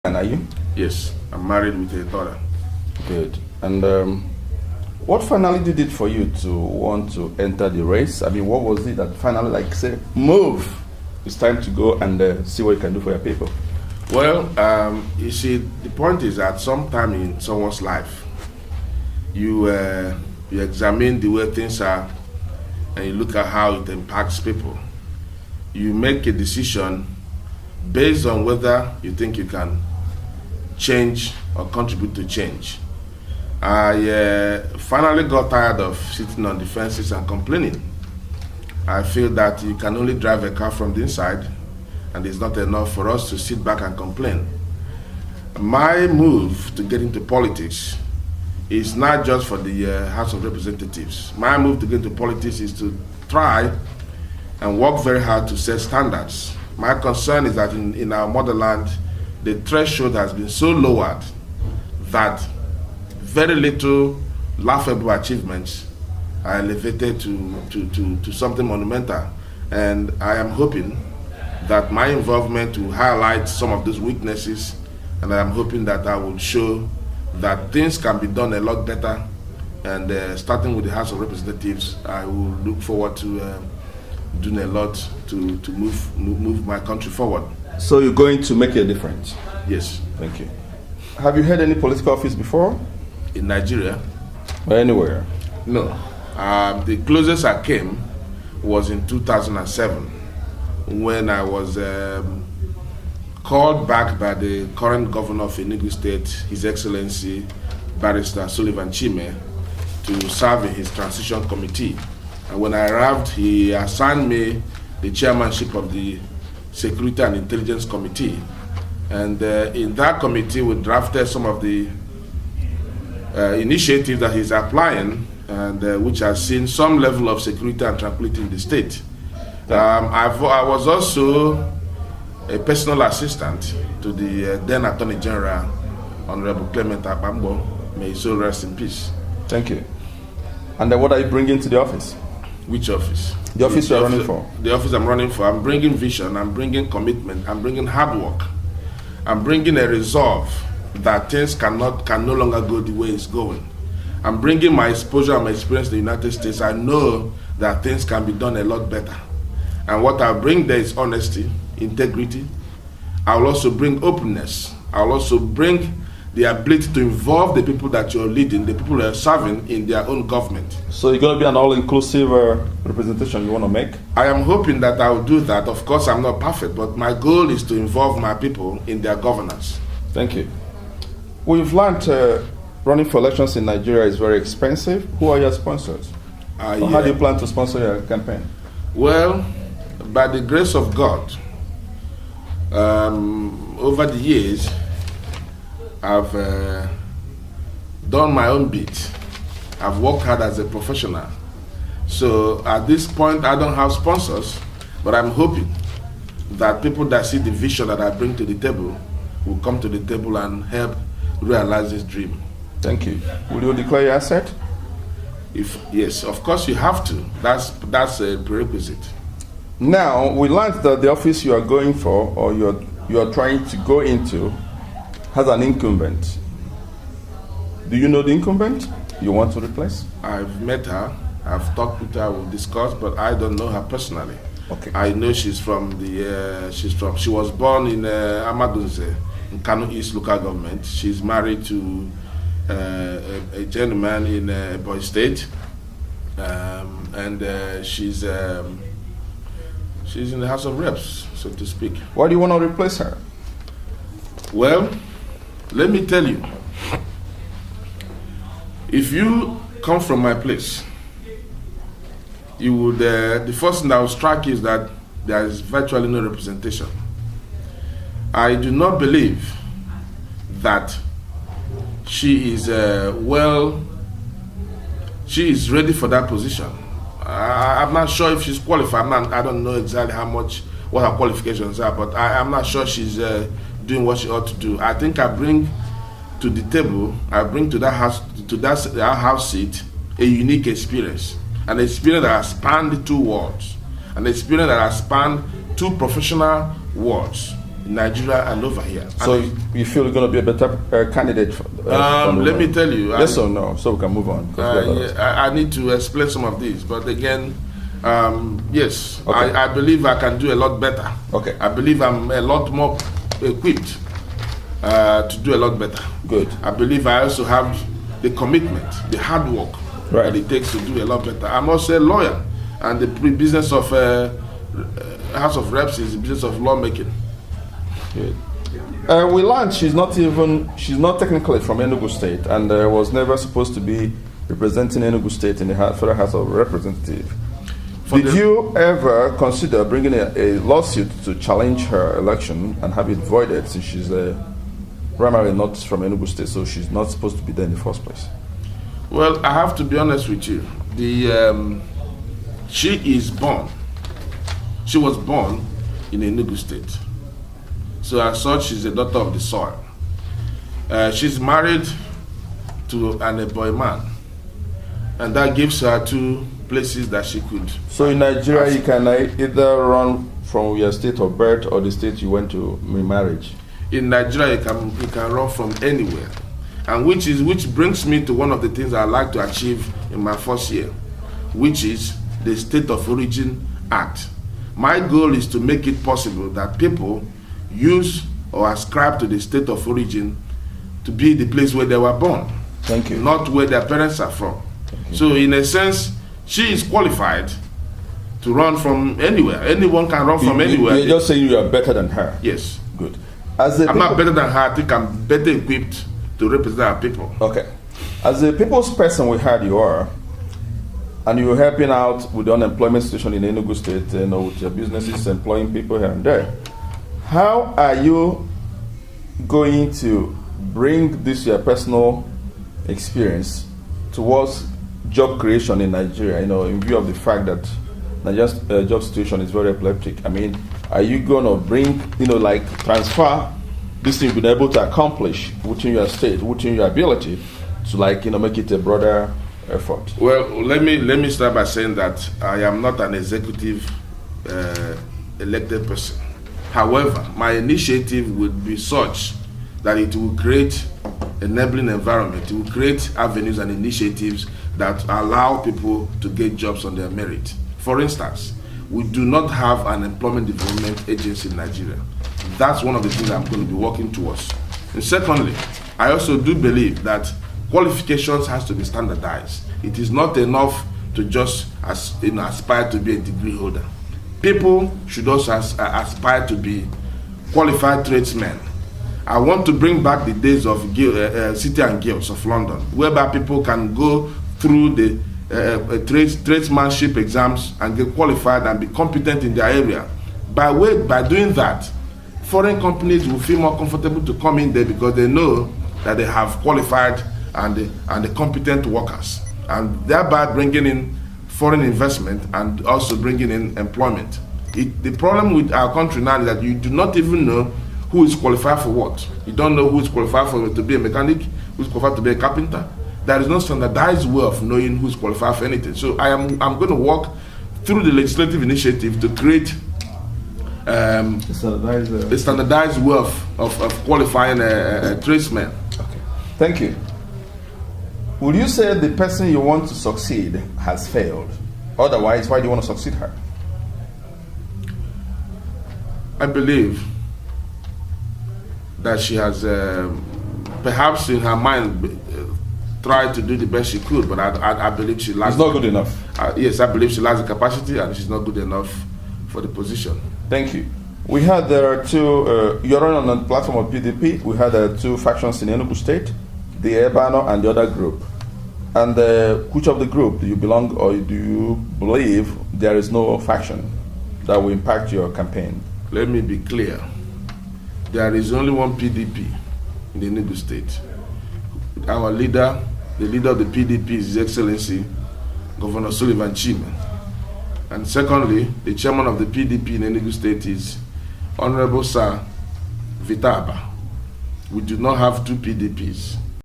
And are you? Yes, I'm married with a daughter. Good. And what finally did it for you to want to enter the race? I mean, what was it that finally, like, say, move? It's time to go and see what you can do for your people. Well, you see, the point is that sometime in someone's life, you examine the way things are, and you look at how it impacts people. You make a decision based on whether you think you can change or contribute to change. I finally got tired of sitting on the fences and complaining. I feel that you can only drive a car from the inside, and it's not enough for us to sit back and complain. My move to get into politics is not just for the House of Representatives. My move to get into politics is to try and work very hard to set standards. My concern is that in our motherland, the threshold has been so lowered that very little laughable achievements are elevated to something monumental. And I am hoping that my involvement will highlight some of those weaknesses, and I am hoping that I will show that things can be done a lot better. And starting with the House of Representatives, I will look forward to doing a lot to move my country forward. So you're going to make a difference? Yes. Thank you. Have you held any political office before? In Nigeria? Or anywhere? No. The closest I came was in 2007 when I was called back by the current governor of Enugu State, His Excellency Barrister Sullivan Chime, to serve in his transition committee. And when I arrived, he assigned me the chairmanship of the Security and Intelligence Committee. And in that committee, we drafted some of the initiatives that he's applying, and which has seen some level of security and tranquility in the state. I was also a personal assistant to the then Attorney General, Honorable Clement Akpambo. May his soul rest in peace. Thank you. And then what are you bringing to the office? Which office? The office you're running for. The office I'm running for. I'm bringing vision, I'm bringing commitment, I'm bringing hard work. I'm bringing a resolve that things can no longer go the way it's going. I'm bringing my exposure and my experience in the United States. I know that things can be done a lot better. And what I bring there is honesty, integrity. I will also bring openness. I will also bring the ability to involve the people that you're leading, the people that are serving in their own government. So you're going to be an all-inclusive representation you want to make? I am hoping that I will do that. Of course, I'm not perfect, but my goal is to involve my people in their governance. Thank you. We've learned running for elections in Nigeria is very expensive. Who are your sponsors? So how do you plan to sponsor your campaign? Well, by the grace of God, over the years, I've done my own bit. I've worked hard as a professional. So at this point, I don't have sponsors, but I'm hoping that people that see the vision that I bring to the table will come to the table and help realize this dream. Thank you. Will you declare your asset? Yes, of course you have to. That's a prerequisite. Now, we learned that the office you are going for, or you are trying to go into, has an incumbent. Do you know the incumbent you want to replace? I've met her, I've talked with her, we've discussed, but I don't know her personally. Okay. I know she was born in Amadunze, in Kano East local government. She's married to a gentleman in Ebekuo State, and she's in the House of Reps, so to speak. Why do you want to replace her? Well, let me tell you, if you come from my place, you would, the first thing that will strike you is that there is virtually no representation. I do not believe that she is she is ready for that position. I'm not sure if she's qualified. I don't know exactly what her qualifications are, but I'm not sure she's doing what she ought to do. I think I bring to the table, I bring to that house seat a unique experience, an experience that has spanned 2 worlds, an experience that has spanned 2 professional worlds, Nigeria and over here. So you feel you're going to be a better candidate? Let me tell you. Yes or no? So we can move on. I need to explain some of these, but again, yes, okay. I believe I can do a lot better. Okay. I believe I'm a lot more equipped to do a lot better. Good. I believe I also have the commitment, the hard work that it takes to do a lot better. I'm also a lawyer, and the business of House of Reps is the business of lawmaking. Good. We learned she's not technically from Enugu State, and was never supposed to be representing Enugu State in the Federal House of Representatives. Did you ever consider bringing a lawsuit to challenge her election and have it voided, since she's primarily not from Enugu State, so she's not supposed to be there in the first place? Well, I have to be honest with you. She was born in Enugu State. So as such, she's a daughter of the soil. She's married to an Ebekuo man, and that gives her 2 places that she could. So in Nigeria, you can either run from your state of birth or the state you went to remarriage. In Nigeria, you can run from anywhere, and which brings me to one of the things I like to achieve in my first year, which is the State of Origin Act. My goal is to make it possible that people use or ascribe to the state of origin to be the place where they were born. Thank you. Not where their parents are from. So in a sense, she is qualified to run from anywhere. Anyone can run from anywhere. You're just saying you are better than her. Yes. Good. I'm not better than her. I think I'm better equipped to represent our people. Okay. As a people's person we heard you are, and you're helping out with the unemployment situation in Enugu State, with your businesses employing people here and there. How are you going to bring this your personal experience towards job creation in Nigeria, in view of the fact that Nigeria's job situation is very epileptic? I mean, are you going to bring, transfer this thing you've been able to accomplish within your state, within your ability, to make it a broader effort? Well, let me start by saying that I am not an executive elected person. However, my initiative would be such that it will create enabling environment. It will create avenues and initiatives that allow people to get jobs on their merit. For instance, we do not have an employment development agency in Nigeria. That's one of the things I'm going to be working towards. And secondly, I also do believe that qualifications has to be standardized. It is not enough to just aspire to be a degree holder. People should also aspire to be qualified tradesmen. I want to bring back the days of City and Guilds of London, whereby people can go through the tradesmanship exams and get qualified and be competent in their area. By doing that, foreign companies will feel more comfortable to come in there because they know that they have qualified and the competent workers, and thereby bringing in foreign investment and also bringing in employment. The problem with our country now is that you do not even know who is qualified for what. You don't know who is qualified to be a mechanic, who is qualified to be a carpenter. There is no standardized way of knowing who is qualified for anything. So I'm going to work through the legislative initiative to create a standardized way of qualifying a tradesman. Okay. Thank you. Would you say the person you want to succeed has failed? Otherwise, why do you want to succeed her? I believe that she has, perhaps in her mind, tried to do the best she could, but I believe she lacks. It's not good enough. Yes, I believe she lacks the capacity, and she's not good enough for the position. Thank you. We had there are two. You're on the platform of PDP. We had 2 factions in Enugu State, the Ebano and the other group. And which of the group do you belong, or do you believe there is no faction that will impact your campaign? Let me be clear. There is only one PDP in the Enugu State. Our leader, the leader of the PDP is His Excellency Governor Sullivan Chime. And secondly, the chairman of the PDP in Enugu State is Honorable Sir Vitaba. We do not have 2 PDPs.